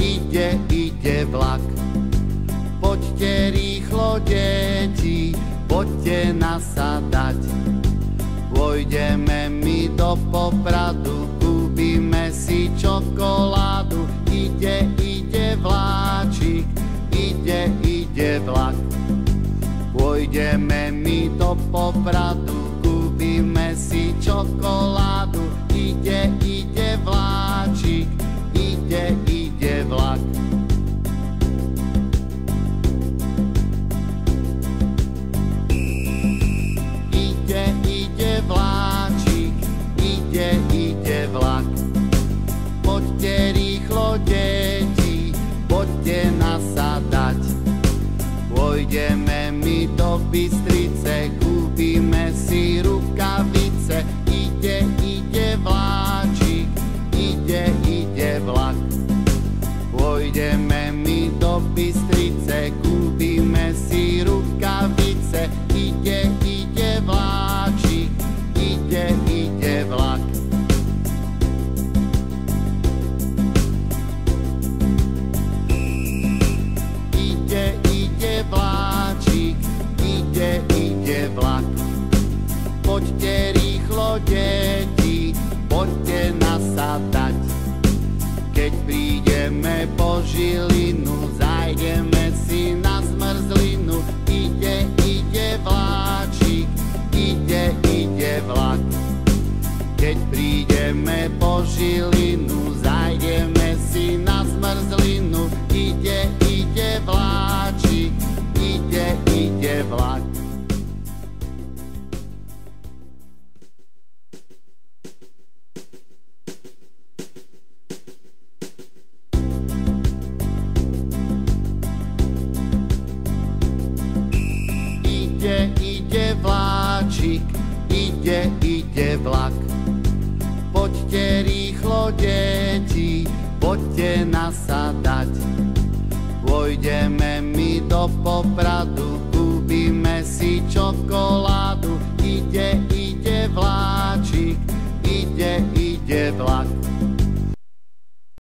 ide vlak. Poďte rýchlo, deti, poďte nasadať. Vojdeme my do Popradu, kúpime si čokoládu. Ide vláčik, ide vlak. Vojdeme my do Popradu, kúpime si čokoládu. Ide vláčik, ide vlak. Ide vláčik, ide vlak. Poďte rýchlo, deti, poďte nasadať. Vojdeme my do Bystrice, kúpime si rukavice. Ide vláčik, ide vlak. Vojdeme my do Bystrice, kúpime si rukavice. Ide vláčik, ide vlak. Ide vláčik, ide vlak. Poďte rýchlo, deti, poďte nasadať. Keď prídeme po Žilinu, zajdeme si na zmrzlinu. Ide vláčik, ide vlak. Keď prídeme po Žilinu, zajdeme si na zmrzlinu. Ide vláčik, ide vlak. Ide vláčik, ide vlak. Poďte rýchlo, deti, poďte nasadať. Vojdeme my do Popradu,